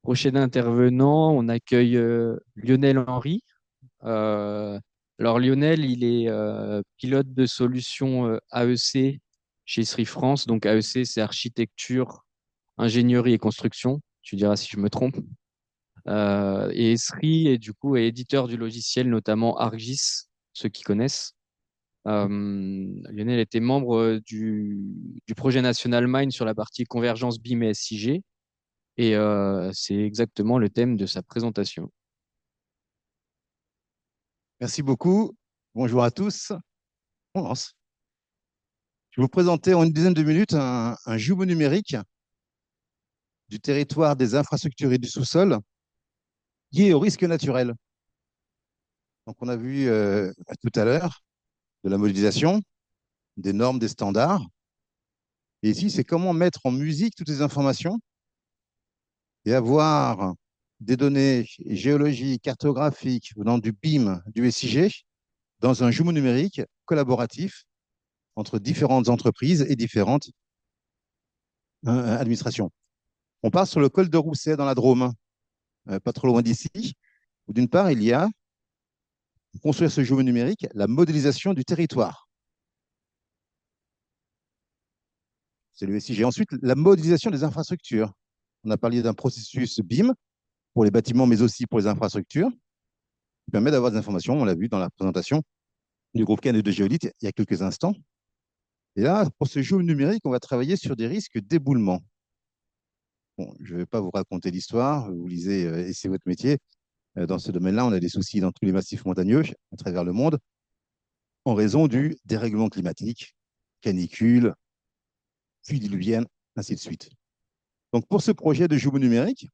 prochain intervenant, on accueille Lionel Henry. Euh, alors Lionel, il est pilote de solution AEC chez Sri France. Donc AEC, c'est architecture, ingénierie et construction. Tu diras si je me trompe. Et Sri est du coup est éditeur du logiciel, notamment ArcGIS, ceux qui connaissent. Lionel était membre du projet National Mine sur la partie convergence BIM et SIG. Et c'est exactement le thème de sa présentation. Merci beaucoup. Bonjour à tous. On lance. Je vais vous présenter en une dizaine de minutes un jumeau numérique du territoire des infrastructures et du sous-sol lié au risque naturel. Donc, on a vu tout à l'heure de la modélisation, des normes, des standards. Et ici, c'est comment mettre en musique toutes ces informations et avoir des données géologiques, cartographiques venant du BIM, du SIG, dans un jumeau numérique collaboratif entre différentes entreprises et différentes administrations. On part sur le col de Rousset dans la Drôme, pas trop loin d'ici, où d'une part, il y a, pour construire ce jeu numérique, la modélisation du territoire. C'est le SIG. Ensuite, la modélisation des infrastructures. On a parlé d'un processus BIM pour les bâtiments, mais aussi pour les infrastructures, qui permet d'avoir des informations, on l'a vu dans la présentation du groupe Cannes et de Géolith il y a quelques instants. Et là, pour ce jeu numérique, on va travailler sur des risques d'éboulement. Bon, je ne vais pas vous raconter l'histoire, vous lisez et c'est votre métier. Dans ce domaine-là, on a des soucis dans tous les massifs montagneux à travers le monde en raison du dérèglement climatique, canicule, pluie diluvienne, ainsi de suite. Donc, pour ce projet de jumeau numérique,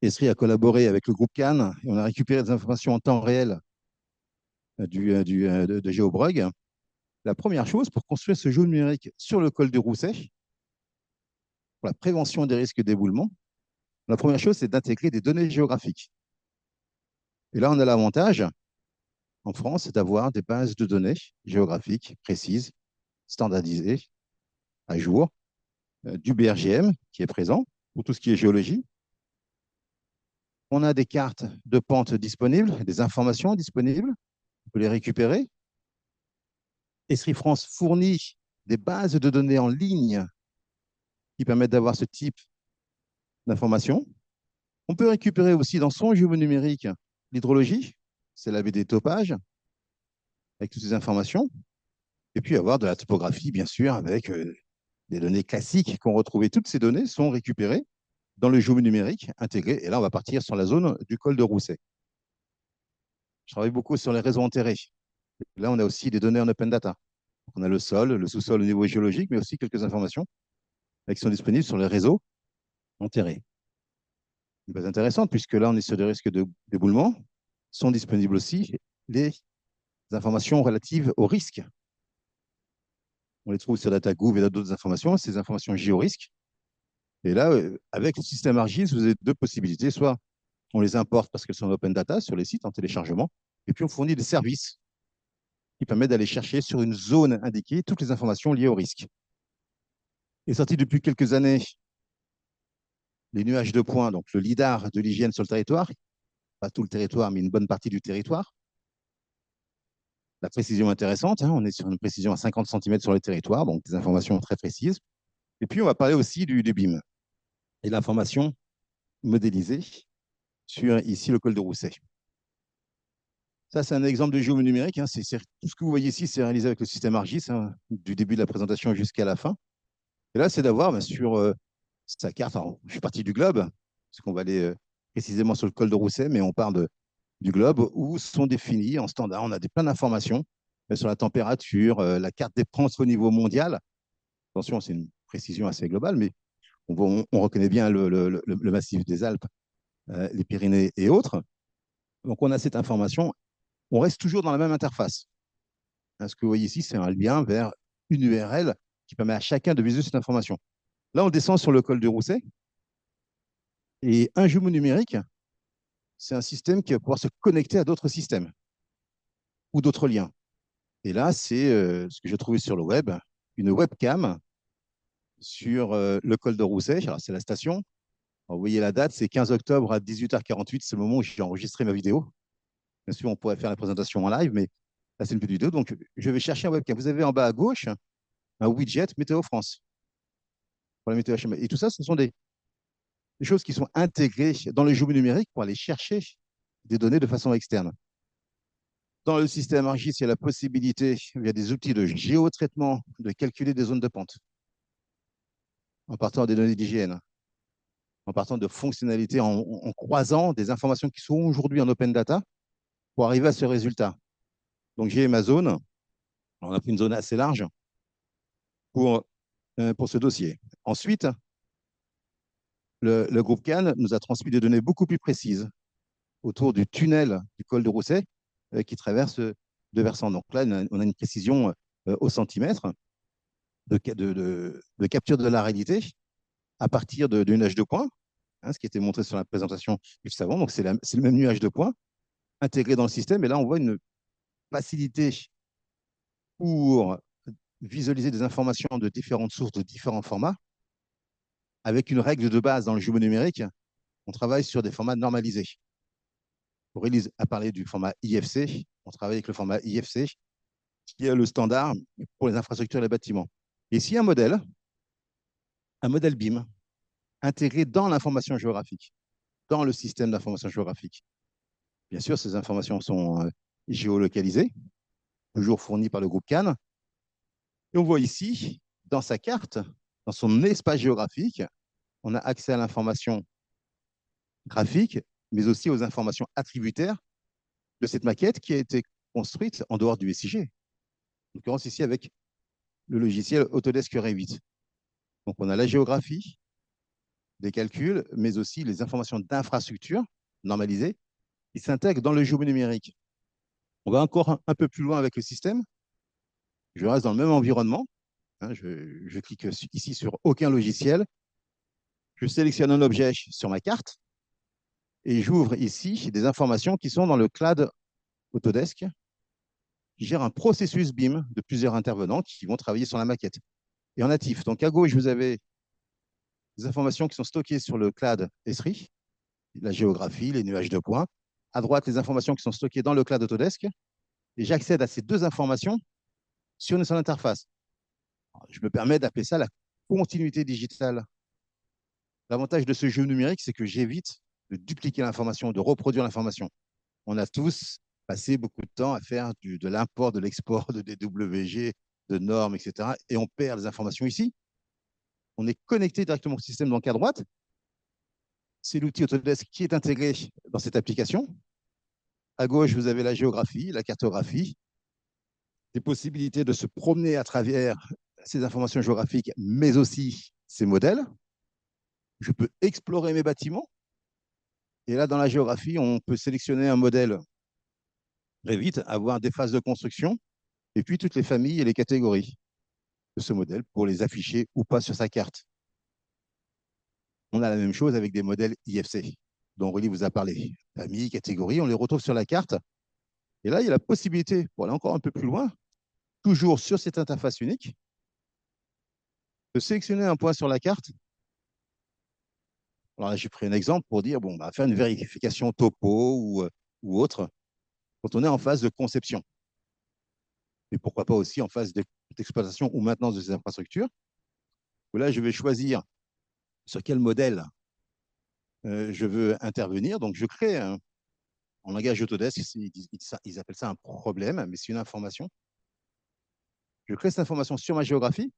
Esri a collaboré avec le groupe Cannes et on a récupéré des informations en temps réel de GeoBrug. La première chose pour construire ce jeu numérique sur le col de Rousset, pour la prévention des risques d'éboulement, la première chose, c'est d'intégrer des données géographiques. Et là, on a l'avantage, en France, d'avoir des bases de données géographiques précises, standardisées, à jour, du BRGM qui est présent pour tout ce qui est géologie. On a des cartes de pente disponibles, des informations disponibles, on peut les récupérer. Esri France fournit des bases de données en ligne qui permettent d'avoir ce type d'informations. On peut récupérer aussi dans son jeu numérique l'hydrologie, c'est la BD topage, avec toutes ces informations, et puis avoir de la topographie, bien sûr, avec des données classiques qu'on retrouve. Toutes ces données sont récupérées dans le jeu numérique intégré, et là, on va partir sur la zone du col de Rousset. Je travaille beaucoup sur les réseaux enterrés. Là, on a aussi des données en open data. On a le sol, le sous-sol au niveau géologique, mais aussi quelques informations qui sont disponibles sur les réseaux enterrés. C'est intéressant, puisque là, on est sur des risques d'éboulement. Sont disponibles aussi les informations relatives aux risques. On les trouve sur DataGouv et d'autres informations, ces informations géorisques. Et là, avec le système ArcGIS, vous avez deux possibilités. Soit on les importe parce qu'elles sont en open data sur les sites en téléchargement, et puis on fournit des services qui permettent d'aller chercher sur une zone indiquée toutes les informations liées au risque. Il est sorti depuis quelques années les nuages de points, donc le LIDAR de l'hygiène sur le territoire, pas tout le territoire, mais une bonne partie du territoire. La précision intéressante, hein, on est sur une précision à 50 cm sur le territoire, donc des informations très précises. Et puis, on va parler aussi du BIM et l'information modélisée sur ici le col de Rousset. Ça, c'est un exemple de géo numérique. Hein. Tout ce que vous voyez ici, c'est réalisé avec le système ArcGIS, hein, du début de la présentation jusqu'à la fin. Et là, c'est d'avoir sur sa carte, alors, je suis parti du globe, parce qu'on va aller précisément sur le col de Rousset, mais on parle du globe où sont définis en standard. On a plein d'informations sur la température, la carte des France au niveau mondial. Attention, c'est une précision assez globale, mais on reconnaît bien le massif des Alpes, les Pyrénées et autres. Donc, on a cette information. On reste toujours dans la même interface. Hein, ce que vous voyez ici, c'est un lien vers une URL qui permet à chacun de visualiser cette information. Là, on descend sur le col de Rousset. Et un jumeau numérique, c'est un système qui va pouvoir se connecter à d'autres systèmes ou d'autres liens. Et là, c'est ce que j'ai trouvé sur le web, une webcam sur le col de Rousset. Alors, c'est la station. Alors, vous voyez la date, c'est 15 octobre à 18h48. C'est le moment où j'ai enregistré ma vidéo. Bien sûr, on pourrait faire la présentation en live, mais là, c'est une petite vidéo. Donc, je vais chercher un webcam. Vous avez en bas à gauche un widget Météo France pour la météo HMI. Et tout ça, ce sont des choses qui sont intégrées dans le géomètre numérique pour aller chercher des données de façon externe. Dans le système ArcGIS, il y a la possibilité, via des outils de géotraitement, de calculer des zones de pente en partant des données d'hygiène, en partant de fonctionnalités, en croisant des informations qui sont aujourd'hui en open data pour arriver à ce résultat. Donc, j'ai ma zone. On a pris une zone assez large pour ce dossier. Ensuite, le groupe Cannes nous a transmis des données beaucoup plus précises autour du tunnel du col de Rousset qui traverse deux versants. Donc là, on a une précision au centimètre de capture de la réalité à partir de nuage de points, hein, ce qui était montré sur la présentation juste avant. Donc c'est le même nuage de points intégré dans le système. Et là, on voit une facilité pour visualiser des informations de différentes sources, de différents formats, avec une règle de base dans le jumeau numérique. On travaille sur des formats normalisés. Aurélie a parlé du format IFC. On travaille avec le format IFC, qui est le standard pour les infrastructures et les bâtiments. Et ici, un modèle BIM, intégré dans l'information géographique, dans le système d'information géographique. Bien sûr, ces informations sont géolocalisées, toujours fournies par le groupe Cannes. Et on voit ici, dans sa carte, dans son espace géographique, on a accès à l'information graphique, mais aussi aux informations attributaires de cette maquette qui a été construite en dehors du SIG. En l'occurrence ici avec le logiciel Autodesk Revit. Donc on a la géographie, des calculs, mais aussi les informations d'infrastructure normalisées qui s'intègrent dans le géomètre numérique. On va encore un peu plus loin avec le système. Je reste dans le même environnement. Hein, je clique ici sur aucun logiciel. Je sélectionne un objet sur ma carte et j'ouvre ici des informations qui sont dans le cloud Autodesk qui gère un processus BIM de plusieurs intervenants qui vont travailler sur la maquette. Et en natif, donc à gauche, vous avez des informations qui sont stockées sur le cloud Esri, la géographie, les nuages de points. À droite, les informations qui sont stockées dans le cloud Autodesk. Et j'accède à ces deux informations sur une seule interface. Je me permets d'appeler ça la continuité digitale. L'avantage de ce jeu numérique, c'est que j'évite de dupliquer l'information, de reproduire l'information. On a tous passé beaucoup de temps à faire de l'import, de l'export, de DWG, de normes, etc. Et on perd les informations ici. On est connecté directement au système. Donc à droite, c'est l'outil Autodesk qui est intégré dans cette application. À gauche, vous avez la géographie, la cartographie, des possibilités de se promener à travers ces informations géographiques, mais aussi ces modèles. Je peux explorer mes bâtiments. Et là, dans la géographie, on peut sélectionner un modèle très vite, avoir des phases de construction, et puis toutes les familles et les catégories de ce modèle pour les afficher ou pas sur sa carte. On a la même chose avec des modèles IFC, dont Aurélie vous a parlé. Familles, catégories, on les retrouve sur la carte. Et là, il y a la possibilité, pour aller encore un peu plus loin, toujours sur cette interface unique, de sélectionner un point sur la carte. Alors là, j'ai pris un exemple pour dire, bon, bah, faire une vérification topo ou autre, quand on est en phase de conception. Et pourquoi pas aussi en phase d'exploitation ou maintenance de ces infrastructures. Où là, je vais choisir sur quel modèle je veux intervenir. Donc, je crée en langage Autodesk, ils appellent ça un problème, mais c'est une information. Je crée cette information sur ma géographie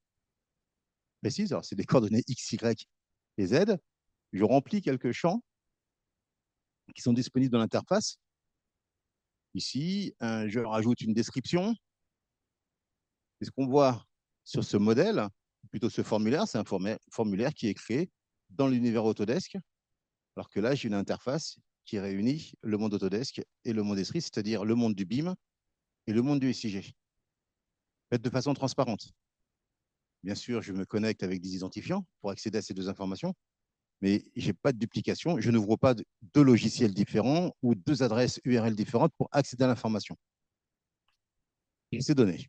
précise. Alors, c'est des coordonnées X, Y et Z. Je remplis quelques champs qui sont disponibles dans l'interface. Ici, je rajoute une description. Et ce qu'on voit sur ce modèle, plutôt ce formulaire, c'est un formulaire qui est créé dans l'univers Autodesk, alors que là, j'ai une interface qui réunit le monde Autodesk et le monde Esri, c'est-à-dire le monde du BIM et le monde du SIG. Fait de façon transparente. Bien sûr, je me connecte avec des identifiants pour accéder à ces deux informations, mais je n'ai pas de duplication. Je n'ouvre pas deux logiciels différents ou deux adresses URL différentes pour accéder à l'information. Et ces données.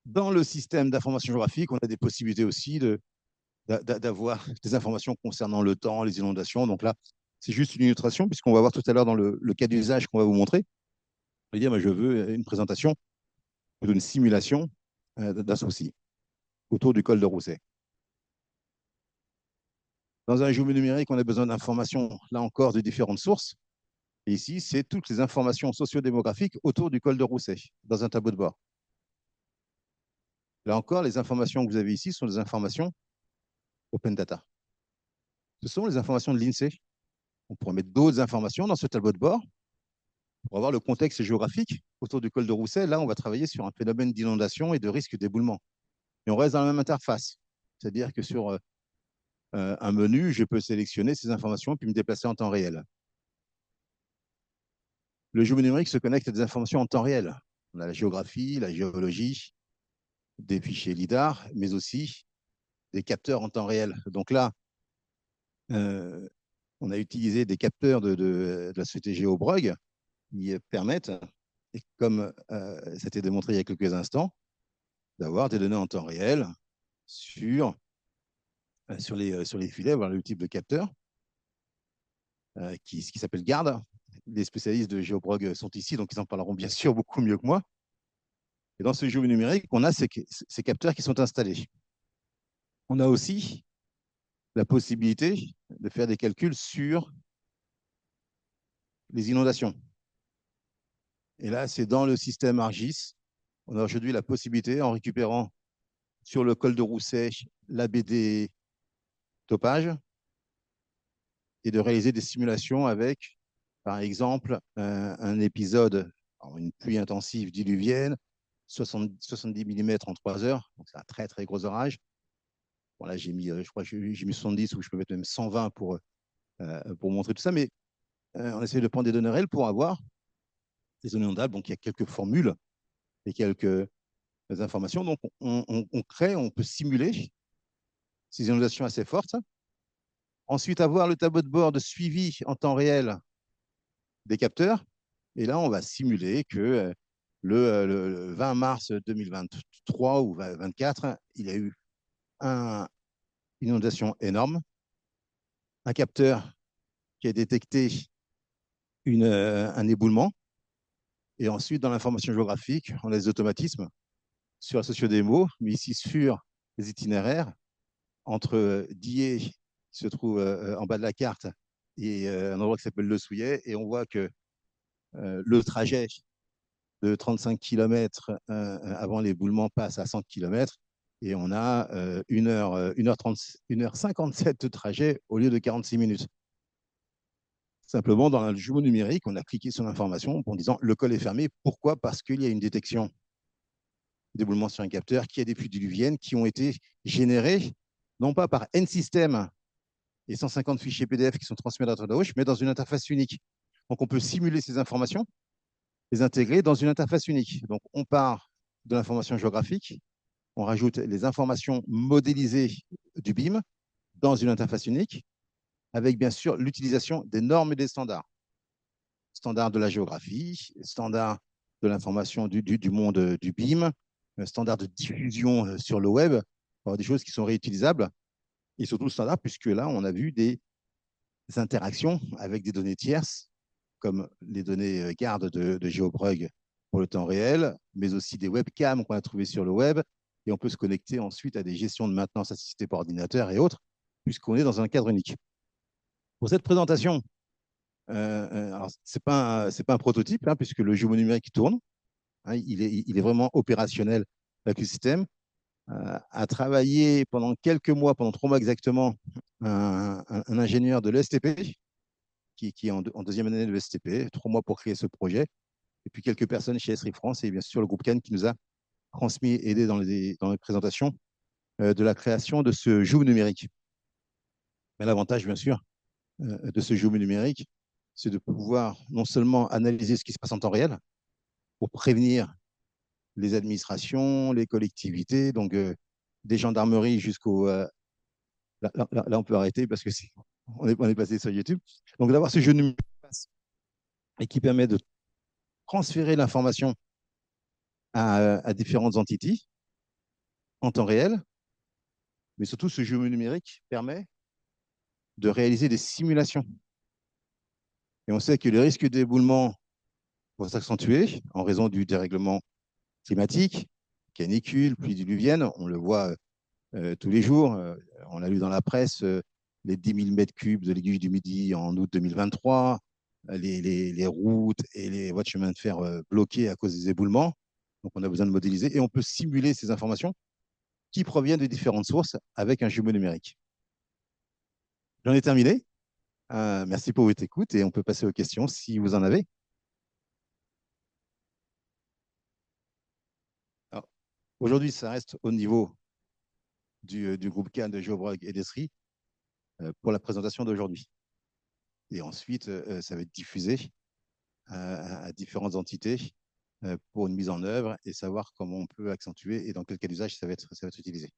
Dans le système d'information géographique, on a des possibilités aussi d'avoir des informations concernant le temps, les inondations. Donc là, c'est juste une illustration, puisqu'on va voir tout à l'heure dans le cas d'usage qu'on va vous montrer. On va dire, moi, je veux une présentation ou une simulation d'un souci autour du col de Rousset. Dans un géomètre numérique, on a besoin d'informations, là encore, de différentes sources. Et ici, c'est toutes les informations sociodémographiques autour du col de Rousset, dans un tableau de bord. Là encore, les informations que vous avez ici sont des informations open data. Ce sont les informations de l'INSEE. On pourrait mettre d'autres informations dans ce tableau de bord pour avoir le contexte géographique autour du col de Rousset. Là, on va travailler sur un phénomène d'inondation et de risque d'éboulement. Et on reste dans la même interface. C'est-à-dire que sur un menu, je peux sélectionner ces informations puis me déplacer en temps réel. Le géomètre numérique se connecte à des informations en temps réel. On a la géographie, la géologie, des fichiers LIDAR, mais aussi des capteurs en temps réel. Donc là, on a utilisé des capteurs de la société GeoBrug qui permettent, et comme c'était démontré il y a quelques instants, d'avoir des données en temps réel sur les filets, voilà le type de capteur qui s'appelle GARD. Les spécialistes de GeoBrug sont ici, donc ils en parleront bien sûr beaucoup mieux que moi. Et dans ce jeu numérique, on a ces capteurs qui sont installés. On a aussi la possibilité de faire des calculs sur les inondations. Et là, c'est dans le système ARGIS. On a aujourd'hui la possibilité, en récupérant sur le col de Rousset la BD topage, et de réaliser des simulations avec, par exemple, un épisode, une pluie intensive diluvienne, 70 mm en 3 heures, donc c'est un très très gros orage. Bon, là, je crois que j'ai mis 70 ou je peux mettre même 120 pour montrer tout ça, mais on essaie de prendre des données réelles pour avoir des zones inondables. Donc il y a quelques formules et quelques informations. Donc on crée, on peut simuler ces inondations assez fortes. Ensuite, avoir le tableau de bord de suivi en temps réel des capteurs. Et là, on va simuler que le 20 mars 2023 ou 2024, il y a eu une inondation énorme, un capteur qui a détecté un éboulement. Et ensuite, dans l'information géographique, on a des automatismes sur la sociodémo, mais ici sur les itinéraires entre Die, qui se trouve en bas de la carte, et un endroit qui s'appelle Le Souillet. Et on voit que le trajet de 35 km avant l'éboulement passe à 100 km. Et on a 1h57 de trajet au lieu de 46 minutes. Simplement, dans le jumeau numérique, on a cliqué sur l'information en disant le col est fermé. Pourquoi? Parce qu'il y a une détection d'éboulement sur un capteur, qui a des pluies diluviennes qui ont été générées, non pas par N-System et 150 fichiers PDF qui sont transmis à droite à gauche, mais dans une interface unique. Donc, on peut simuler ces informations, les intégrer dans une interface unique. Donc, on part de l'information géographique, on rajoute les informations modélisées du BIM dans une interface unique, avec bien sûr l'utilisation des normes et des standards. Standards de la géographie, standards de l'information du monde du BIM, standards de diffusion sur le web, des choses qui sont réutilisables, et surtout le standard, puisque là, on a vu des interactions avec des données tierces, comme les données garde de GeoBrug pour le temps réel, mais aussi des webcams qu'on a trouvées sur le web, et on peut se connecter ensuite à des gestions de maintenance assistées par ordinateur et autres, puisqu'on est dans un cadre unique. Pour cette présentation, ce n'est pas un prototype, hein, puisque le jumeau numérique tourne, hein, il est vraiment opérationnel avec le système. A travaillé pendant quelques mois, pendant 3 mois exactement, un ingénieur de l'ESTP, qui est en deuxième année de l'ESTP, 3 mois pour créer ce projet, et puis quelques personnes chez Esri France, et bien sûr le groupe Cannes qui nous a transmis, aidé dans les présentations de la création de ce jumeau numérique. Mais l'avantage, bien sûr, de ce jumeau numérique, c'est de pouvoir non seulement analyser ce qui se passe en temps réel pour prévenir les administrations, les collectivités, donc des gendarmeries jusqu'au... là, on peut arrêter parce que on est passé sur YouTube. Donc d'avoir ce jeu numérique et qui permet de transférer l'information à différentes entités, en temps réel, mais surtout ce jeu numérique permet de réaliser des simulations. Et on sait que les risques d'éboulement vont s'accentuer en raison du dérèglement climatique, canicule, pluie diluvienne, on le voit tous les jours. On a lu dans la presse les 10 000 mètres cubes de l'aiguille du Midi en août 2023, les routes et les voies de chemin de fer bloquées à cause des éboulements. Donc, on a besoin de modéliser et on peut simuler ces informations qui proviennent de différentes sources avec un jumeau numérique. J'en ai terminé. Merci pour votre écoute et on peut passer aux questions si vous en avez. Aujourd'hui, ça reste au niveau du groupe Cannes de Geobrog et d'Esri pour la présentation d'aujourd'hui. Et ensuite, ça va être diffusé à différentes entités pour une mise en œuvre et savoir comment on peut accentuer et dans quel cas d'usage ça va être utilisé.